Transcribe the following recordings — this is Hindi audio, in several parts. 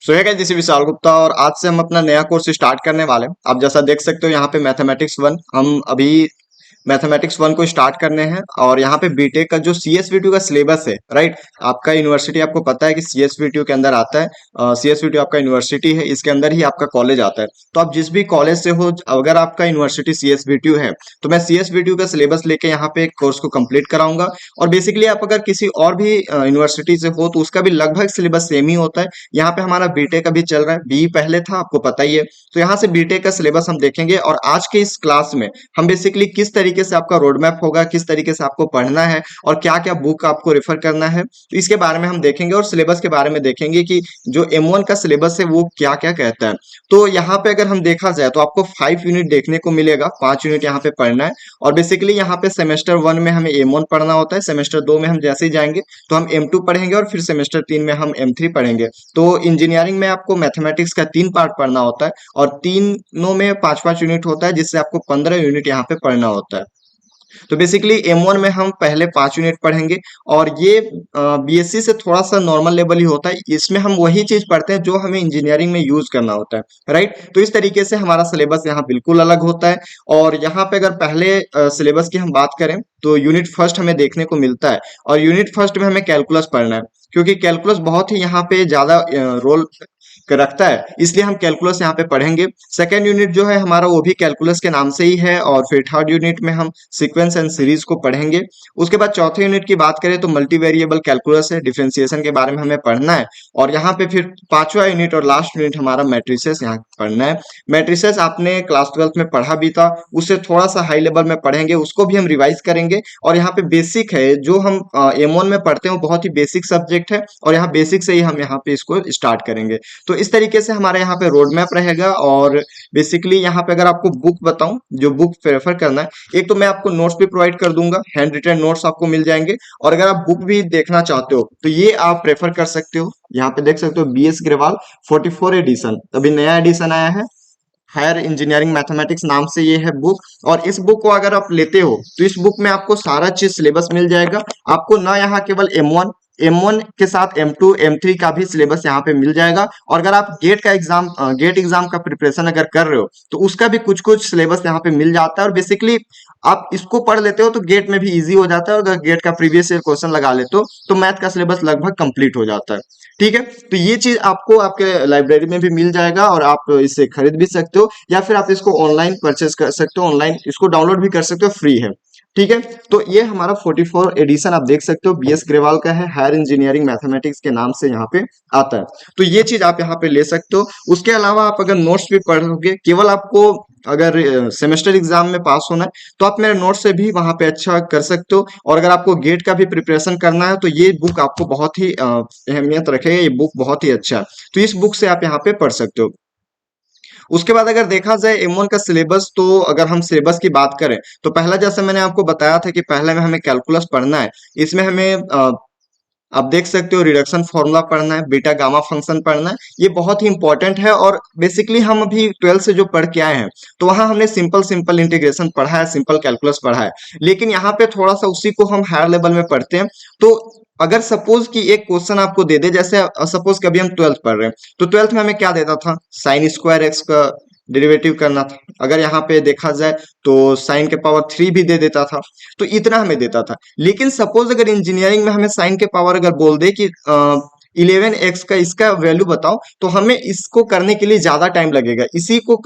सो है guys, this is Vishal Gupta और आज से हम अपना नया कोर्स स्टार्ट करने वाले हैं। आप जैसा देख सकते हो यहाँ पे मैथमेटिक्स वन हम अभी मैथमेटिक्स वन को स्टार्ट करने हैं। और यहाँ पे बीटेक का जो सीएसवीटीयू का सिलेबस है, राइट, आपका यूनिवर्सिटी आपको पता है कि सीएसवीटीयू के अंदर आता है। सीएसवीटीयू आपका यूनिवर्सिटी है, इसके अंदर ही आपका कॉलेज आता है। तो आप जिस भी कॉलेज से हो, अगर आपका यूनिवर्सिटी सीएसवीटीयू है तो मैं सीएसवीटीयू का सिलेबस लेके यहाँ पे कोर्स को कंप्लीट कराऊंगा। और बेसिकली आप अगर किसी और भी यूनिवर्सिटी से हो तो उसका भी लगभग सिलेबस सेम ही होता है। यहाँ पे हमारा बीटेक अभी चल रहा है, बी पहले था, आपको पता ही है। तो यहाँ से बीटेक का सिलेबस हम देखेंगे और आज के इस क्लास में हम बेसिकली किस तरीके से आपका रोड मैप होगा, किस तरीके से आपको पढ़ना है और क्या क्या बुक आपको रेफर करना है, तो इसके बारे में हम देखेंगे। और सिलेबस के बारे में देखेंगे कि जो M1 का सिलेबस है वो क्या क्या कहता है। तो यहाँ पे अगर हम देखा जाए तो आपको 5 यूनिट देखने को मिलेगा, 5 यूनिट यहाँ पे पढ़ना है। और बेसिकली यहाँ पे सेमेस्टर 1 में हमें M1 पढ़ना होता है, सेमेस्टर 2 में हम जैसे ही जाएंगे तो हम M2 पढ़ेंगे और फिर सेमेस्टर 3 में हम M3 पढ़ेंगे। तो इंजीनियरिंग में आपको मैथमेटिक्स का 3 पार्ट पढ़ना होता है और तीनों में 5-5 यूनिट होता है, जिससे आपको 15 यूनिट यहाँ पे पढ़ना होता है। तो बेसिकली M1 में हम पहले 5 यूनिट पढ़ेंगे और ये बीएससी से थोड़ा सा नॉर्मल लेवल ही होता है। इसमें हम वही चीज पढ़ते हैं जो हमें इंजीनियरिंग में यूज करना होता है, राइट। तो इस तरीके से हमारा सिलेबस यहाँ बिल्कुल अलग होता है। और यहाँ पे अगर पहले सिलेबस की हम बात करें तो यूनिट फर्स्ट हमें देखने को मिलता है। और यूनिट फर्स्ट में हमें कैलकुलस पढ़ना है, क्योंकि कैलकुलस बहुत ही यहाँ पे ज्यादा रोल रखता है, इसलिए हम कैलकुलस यहाँ पे पढ़ेंगे। सेकेंड यूनिट जो है हमारा वो भी कैलकुलस के नाम से ही है। और फिर थर्ड यूनिट में हम सीक्वेंस एंड सीरीज को पढ़ेंगे। उसके बाद चौथे यूनिट की बात करें तो मल्टी वेरिएबल कैलकुलस है, डिफरेंशिएशन के बारे में हमें पढ़ना है। और यहाँ पे फिर पांचवा यूनिट और लास्ट यूनिट हमारा मैट्रिसेस यहाँ पढ़ना है। मैट्रिसेस आपने क्लास 12 में पढ़ा भी था, उससे थोड़ा सा हाई लेवल में पढ़ेंगे, उसको भी हम रिवाइज करेंगे। और यहाँ पे बेसिक है जो हम M1 में पढ़ते हैं, वो बहुत ही बेसिक सब्जेक्ट है और यहाँ बेसिक से ही हम यहाँ पे इसको स्टार्ट करेंगे। तो इस तरीके से हमारे यहाँ पे रोड मैप रहेगा। और बेसिकली यहाँ पे अगर आपको बुक बताऊं, जो बुक प्रेफर करना है, एक तो मैं आपको नोट्स भी प्रोवाइड कर दूंगा, हैंड रिटन नोट्स आपको मिल जाएंगे। और अगर आप बुक भी देखना चाहते हो तो ये आप प्रेफर कर सकते हो। यहाँ पे देख सकते हो BS ग्रेवाल 44 एडिशन, अभी नया एडिशन आया है, हायर इंजीनियरिंग मैथमेटिक्स नाम से ये है बुक। और इस बुक को अगर आप लेते हो तो इस बुक में आपको सारा चीज सिलेबस मिल जाएगा। आपको ना यहाँ केवल M1 के साथ M2 M3 का भी सिलेबस यहाँ पे मिल जाएगा। और अगर आप गेट एग्जाम का प्रिपरेशन अगर कर रहे हो तो उसका भी कुछ कुछ सिलेबस यहाँ पे मिल जाता है। और बेसिकली आप इसको पढ़ लेते हो तो गेट में भी इजी हो जाता है। और अगर गेट का प्रीवियस ईयर क्वेश्चन लगा लेते हो तो मैथ का सिलेबस लगभग कंप्लीट हो जाता है। ठीक है, तो ये चीज आपको आपके लाइब्रेरी में भी मिल जाएगा और आप इसे खरीद भी सकते हो, या फिर आप इसको ऑनलाइन परचेस कर सकते हो, ऑनलाइन इसको डाउनलोड भी कर सकते हो, फ्री है। ठीक है, तो ये हमारा 44 एडिशन आप देख सकते हो, BS ग्रेवाल का है, हायर इंजीनियरिंग मैथमेटिक्स के नाम से यहाँ पे आता है। तो ये चीज आप यहाँ पे ले सकते हो। उसके अलावा आप अगर नोट्स भी पढ़ोगे, केवल आपको अगर सेमेस्टर एग्जाम में पास होना है तो आप मेरे नोट से भी वहां पे अच्छा कर सकते हो। और अगर आपको गेट का भी प्रिपरेशन करना है तो ये बुक आपको बहुत ही अहमियत रखेगा, ये बुक बहुत ही अच्छा है। तो इस बुक से आप यहाँ पे पढ़ सकते हो। उसके बाद अगर देखा जाए M1 का सिलेबस, तो अगर हम सिलेबस की बात करें तो पहला जैसे मैंने आपको बताया था कि पहले में हमें कैलकुलस पढ़ना है। इसमें हमें आप देख सकते हो रिडक्शन फॉर्मूला पढ़ना है, बीटा गामा फंक्शन पढ़ना है, ये बहुत ही इंपॉर्टेंट है। और बेसिकली हम अभी 12th से जो पढ़ के आए हैं तो वहां हमने सिंपल सिंपल इंटीग्रेशन पढ़ा है, सिंपल कैलकुलस पढ़ा है। लेकिन यहाँ पे थोड़ा सा उसी को हम हायर लेवल में पढ़ते हैं। तो अगर सपोज कि एक क्वेश्चन आपको दे दे, जैसे सपोज कभी हम 12th पढ़ रहे हैं तो 12th में हमें क्या देता था, साइन स्क्वायर एक्स का डेरिवेटिव करना था। अगर यहाँ पे देखा जाए तो साइन के पावर 3 भी दे देता था, तो इतना हमें देता था। लेकिन सपोज अगर इंजीनियरिंग में हमें साइन के पावर अगर बोल दे कि 11x का इसका वैल्यू बताओ, तो हमें इसको करने के लिए ज्यादा टाइम लगेगा। इसी को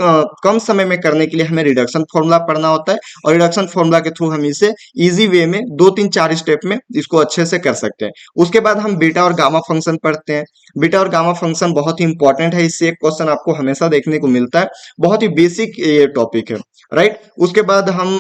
कम समय में करने के लिए हमें रिडक्शन फॉर्मूला पढ़ना होता है। और रिडक्शन फॉर्मूला के थ्रू हम इसे इजी वे में 2-3-4 स्टेप में इसको अच्छे से कर सकते हैं। उसके बाद हम बीटा और गामा फंक्शन पढ़ते हैं। बीटा और गामा फंक्शन बहुत ही इंपॉर्टेंट है, इससे एक क्वेश्चन आपको हमेशा देखने को मिलता है, बहुत ही बेसिक ये टॉपिक है, राइट। उसके बाद हम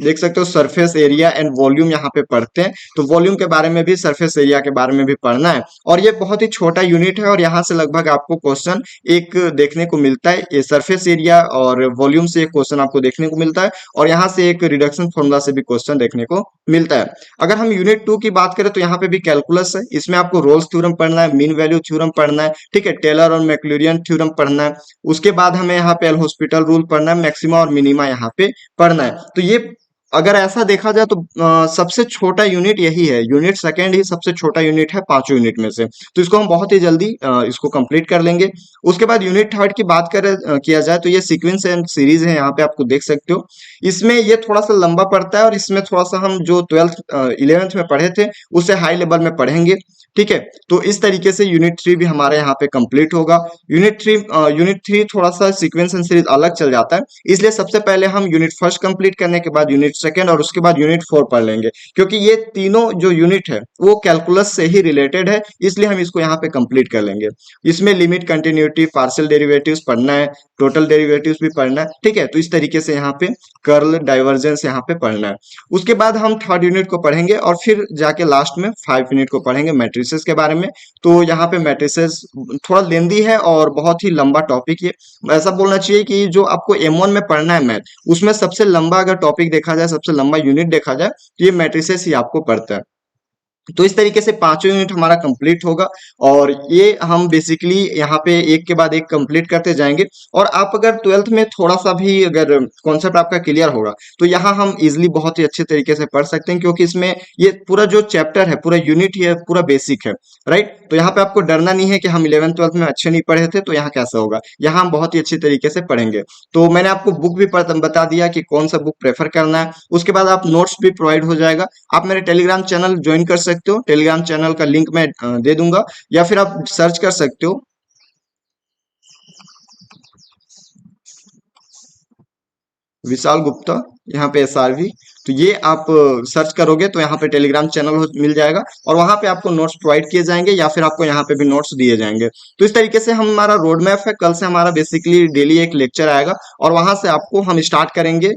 देख सकते हो सरफेस एरिया एंड वॉल्यूम यहाँ पे पढ़ते हैं। तो वॉल्यूम के बारे में भी, सरफेस एरिया के बारे में भी पढ़ना है। और ये बहुत ही छोटा यूनिट है और यहाँ से लगभग आपको क्वेश्चन एक देखने को मिलता है, ये सरफेस एरिया और वॉल्यूम से एक क्वेश्चन आपको देखने को मिलता है। और यहाँ से एक रिडक्शन फॉर्मूला से भी क्वेश्चन देखने को मिलता है। अगर हम यूनिट 2 की बात करें तो यहाँ पे भी कैलकुलस है, इसमें आपको रोल्स थ्योरम पढ़ना है, मीन वैल्यू थ्योरम पढ़ना है, ठीक है, टेलर और मैक्लूरियन थ्योरम पढ़ना है। उसके बाद हमें यहाँ पे एल हॉस्पिटल रूल पढ़ना है, मैक्सिमा और मिनिमा यहाँ पे पढ़ना है। तो ये अगर ऐसा देखा जाए तो सबसे छोटा यूनिट यही है, यूनिट सेकंड ही सबसे छोटा यूनिट है पांचों यूनिट में से। तो इसको हम बहुत ही जल्दी इसको कंप्लीट कर लेंगे। उसके बाद यूनिट थर्ड की बात किया जाए तो ये सीक्वेंस एंड सीरीज है, यहाँ पे आपको देख सकते हो। इसमें ये थोड़ा सा लंबा पड़ता है और इसमें थोड़ा सा हम जो 11th में पढ़े थे उससे हाई लेवल में पढ़ेंगे। ठीक है, तो इस तरीके से यूनिट थ्री भी हमारे यहाँ पे कंप्लीट होगा। यूनिट थ्री थोड़ा सा सीक्वेंस एंड सीरीज अलग चल जाता है, इसलिए सबसे पहले हम यूनिट फर्स्ट कंप्लीट करने के बाद यूनिट सेकंड और उसके बाद यूनिट फोर पढ़ लेंगे, क्योंकि ये तीनों जो यूनिट है वो कैलकुलस से ही रिलेटेड है, इसलिए हम इसको यहाँ पे कंप्लीट कर लेंगे। इसमें लिमिट, कंटिन्यूटी, पार्शियल डेरिवेटिव्स पढ़ना है, टोटल डेरिवेटिव्स भी पढ़ना है। ठीक है, तो इस तरीके से यहाँ पे कर्ल, डाइवर्जेंस यहाँ पे पढ़ना है। उसके बाद हम थर्ड यूनिट को पढ़ेंगे और फिर जाके लास्ट में 5 यूनिट को पढ़ेंगे मैट्रिसेस के बारे में। तो यहाँ पे मैट्रिसेस थोड़ा लेंदी है और बहुत ही लंबा टॉपिक है। ऐसा बोलना चाहिए कि जो आपको M1 में पढ़ना है मैथ, उसमें सबसे लंबा अगर टॉपिक देखा जाए, सबसे लंबा यूनिट देखा जाए तो ये मैट्रिसेस ही आपको पढ़ता है। तो इस तरीके से पांचों यूनिट हमारा कंप्लीट होगा और ये हम बेसिकली यहाँ पे एक के बाद एक कंप्लीट करते जाएंगे। और आप अगर ट्वेल्थ में थोड़ा सा भी अगर कॉन्सेप्ट आपका क्लियर होगा तो यहाँ हम इजिली बहुत ही अच्छे तरीके से पढ़ सकते हैं, क्योंकि इसमें ये पूरा जो चैप्टर है, पूरा यूनिट ही है, पूरा बेसिक है। राइट, तो यहाँ पे आपको डरना नहीं है कि हम 11th 12th में अच्छे नहीं पढ़े थे तो यहाँ कैसा होगा, यहाँ हम बहुत ही अच्छी तरीके से पढ़ेंगे। तो मैंने आपको बुक भी बता दिया कि कौन सा बुक प्रेफर करना है। उसके बाद आप नोट्स भी प्रोवाइड हो जाएगा। आप मेरे टेलीग्राम चैनल ज्वाइन कर सकते हो, टेलीग्राम चैनल का लिंक मैं दे दूंगा, या फिर आप सर्च कर सकते हो विशाल गुप्ता, यहाँ पे SRV। तो ये आप सर्च करोगे तो यहाँ पे टेलीग्राम चैनल मिल जाएगा और वहां पे आपको नोट्स प्रोवाइड किए जाएंगे या फिर आपको यहाँ पे भी नोट्स दिए जाएंगे। तो इस तरीके से हमारा रोड मैप है। कल से हमारा बेसिकली डेली एक लेक्चर आएगा और वहां से आपको हम स्टार्ट करेंगे,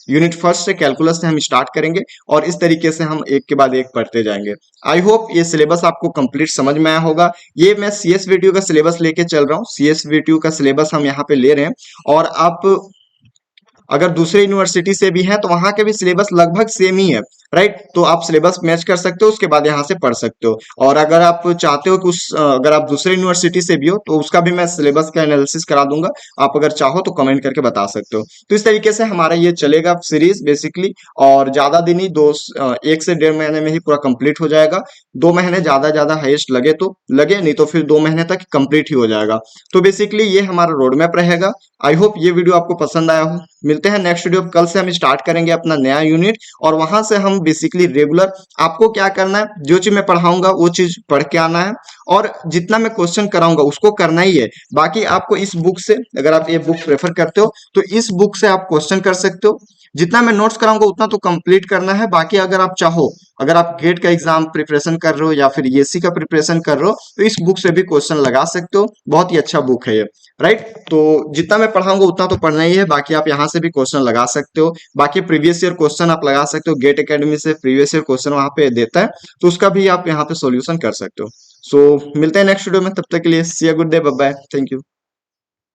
यूनिट फर्स्ट से, कैलकुलस से हम स्टार्ट करेंगे और इस तरीके से हम एक के बाद एक पढ़ते जाएंगे। आई होप ये सिलेबस आपको कंप्लीट समझ में आया होगा। ये मैं CSVTU का सिलेबस लेके चल रहा हूँ, CSVTU का सिलेबस हम यहाँ पे ले रहे हैं। और आप अगर दूसरे यूनिवर्सिटी से भी हैं तो वहां के भी सिलेबस लगभग सेम ही है। राइट, तो आप सिलेबस मैच कर सकते हो, उसके बाद यहाँ से पढ़ सकते हो। और अगर आप चाहते हो कि अगर आप दूसरे यूनिवर्सिटी से भी हो तो उसका भी मैं सिलेबस का एनालिसिस करा दूंगा। आप अगर चाहो तो कमेंट करके बता सकते हो। तो इस तरीके से हमारा ये चलेगा सीरीज बेसिकली। और ज्यादा दिन ही 1 से 1.5 महीने में ही पूरा कंप्लीट हो जाएगा। 2 महीने ज्यादा ज्यादा हाईएस्ट लगे तो लगे, नहीं तो फिर 2 महीने तक कंप्लीट ही हो जाएगा। तो बेसिकली ये हमारा रोड मैप रहेगा। आई होप ये वीडियो आपको पसंद आया हो। मिलते हैं नेक्स्ट वीडियो। कल से हम स्टार्ट करेंगे अपना नया यूनिट और वहां से हम बेसिकली रेगुलर, आपको क्या करना है, जो चीज मैं पढ़ाऊंगा वो चीज पढ़ के आना है और जितना मैं क्वेश्चन कराऊंगा उसको करना ही है। बाकी आपको इस बुक से, अगर आप ये बुक प्रेफर करते हो तो इस बुक से आप क्वेश्चन कर सकते हो। जितना मैं नोट्स कराऊंगा उतना तो कंप्लीट करना है। बाकी अगर आप चाहो, अगर आप गेट का एग्जाम प्रिपरेशन कर रहे हो या फिर ESC का प्रिपरेशन कर रहे हो तो इस बुक से भी क्वेश्चन लगा सकते हो। बहुत ही अच्छा बुक है ये। राइट, तो जितना मैं पढ़ाऊंगा उतना तो पढ़ना ही है। बाकी आप यहाँ से भी क्वेश्चन लगा सकते हो। बाकी प्रीवियस ईयर क्वेश्चन आप लगा सकते हो, गेट एकेडमी से प्रीवियस ईयर क्वेश्चन वहां पे देता है, तो उसका भी आप यहाँ पे सॉल्यूशन कर सकते हो। सो मिलते हैं नेक्स्ट वीडियो में, तब तक के लिए see good day, bye bye, thank you.